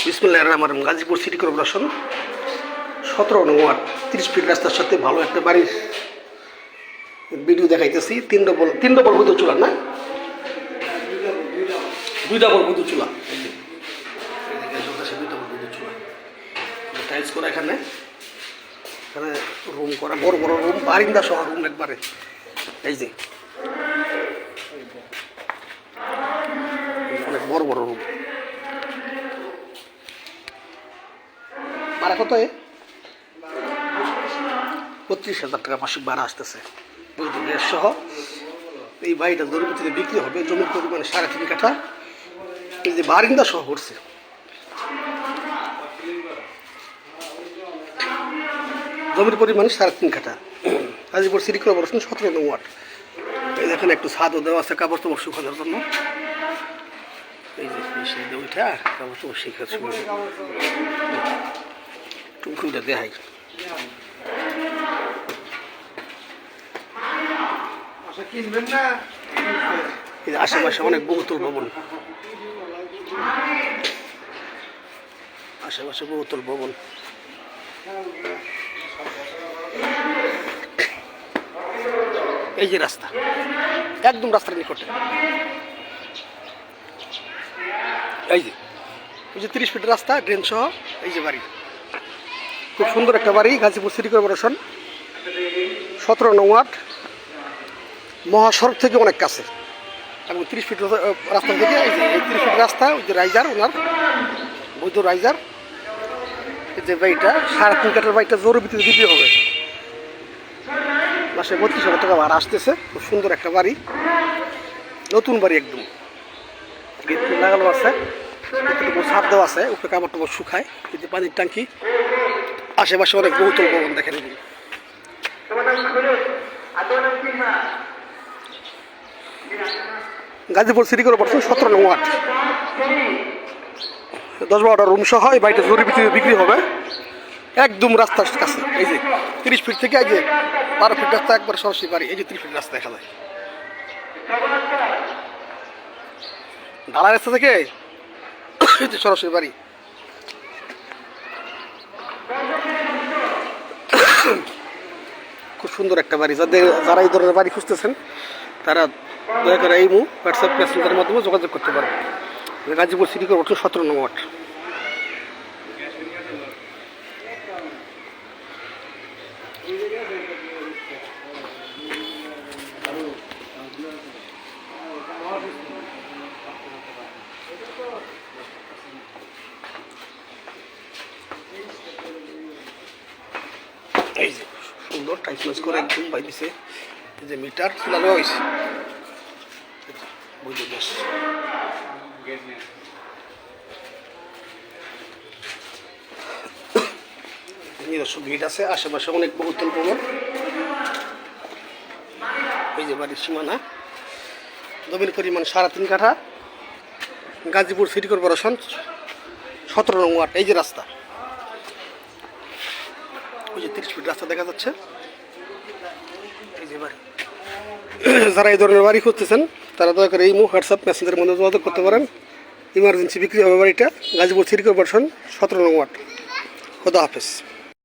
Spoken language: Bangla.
বিসমিল্লাহির রহমানির রহিম। গাজীপুর সিটি কর্পোরেশন 17 নং ওয়ার্ড 30 ফিট রাস্তার সাথে ভালো একটা বাড়ির ভিডিও দেখাইতেছি। তিন ডবল বৈদ্যুৎ চুলা না, দুই ডবল বৈদ্যুৎ চুলা। টাইলস করা এখানে রুম করা, বড় বড় রুম, বারিন্দা সহ রুম একবারে। এই যে অনেক বড় বড় রুম। ভাড়া কত? 32,000 টাকা মাসিক ভাড়া আসতেছে বৈদ্যুৎ গ্যাস সহ। এই বাড়িটা জমিতে বিক্রি হবে, জমির পরিমাণে 3.5 কাঠা। এই যে বারিন্দা সহ করছে। জমির পরিমাণে 3.5 কাঠা। গাজীপুর সিটি কর্পোরেশন 17 নং ওয়ার্ড। এই দেখেন একটু ছাদও দেওয়া আছে কাপড় টাপড় শুকানোর জন্য। এই যে ওইটা কাপড় টাপড় শিখাচ্ছে, টুকুটা দেখাই। আশেপাশে অনেক বহুতল ভবন, আশেপাশে বহুতল ভবন। এই যে রাস্তা, একদম রাস্তার নিকটে। এই যে 30 ফিট রাস্তা, ড্রেন সহ। এই যে বাড়ি, খুব সুন্দর একটা বাড়ি। গাজীপুর সিটি কর্পোরেশন 17 নং ওয়ার্ড, মহাসড়ক থেকে অনেক কাছে এবং 30 ফিট রাস্তা থেকে। এই যে 30 ফিট রাস্তা, ওই যে রাইজার, ওনার বৈধ রাইজার। এই যে বাড়িটা 3.5 কাঠার বাড়িটা জোর ভিত্তিতে বিক্রি হবে। মাসে 32,000 টাকা ভাড়া আসতেছে। খুব সুন্দর একটা বাড়ি, নতুন বাড়ি একদম। গেট লাগানো আছে, ছাদ দেওয়া আছে, উপরে কাপড় টাপড় শুকায়। এই যে পানির ট্যাঙ্কি, আশেপাশে অনেক বহুতল ভবন দেখেন। গাজীপুর সিটি কর্পোরেশন 17 নং ওয়ার্ড, 10-12টা রুম সহ এই বাড়িটা জরুরি ভিত্তিতে বিক্রি হবে, একদম রাস্তার কাছে। এই যে 30 ফিট থেকে এই যে 12 ফিট রাস্তা, একবার সরাসরি বাড়ি। এই যে 30 ফিট রাস্তা দেখা যায় ঢালা রাস্তা থেকে, এই যে সরাসরি বাড়ি। খুব সুন্দর একটা বাড়ি। যারা এই ধরনের বাড়ি খুঁজতেছেন তারা দয়া করে এই হোয়াটসঅ্যাপ মেসেঞ্জারের মাধ্যমে যোগাযোগ করতে পারেন। গাজীপুর সিটি কর্পোরেশন 17 নং ওয়ার্ড। এই যে সুন্দর টাইলস করে একদম বাইরেছে। এই যে মিটার লাগানো হয়েছে, বৈদ্যুৎ গ্যাস। নিজস্ব গেট আছে, আশেপাশে অনেক বহুতল ভবন। এই যে বাড়ির সীমানা, জমির পরিমাণ 3.5 কাঠা। গাজীপুর সিটি কর্পোরেশন 17 নং ওয়ার্ড। এই যে রাস্তা, ওই যে 30 ফিট রাস্তা দেখা যাচ্ছে। এই যে বাড়ি। যারা এই ধরনের বাড়ি খুঁজতেছেন তারা দয়া করে এই হোয়াটসঅ্যাপ মেসেঞ্জারের মধ্যে যোগাযোগ করতে পারেন। ইমার্জেন্সি বিক্রি হবে বাড়িটা। গাজীপুর সিটি কর্পোরেশন 17 নং ওয়ার্ড। খোদা হাফেজ।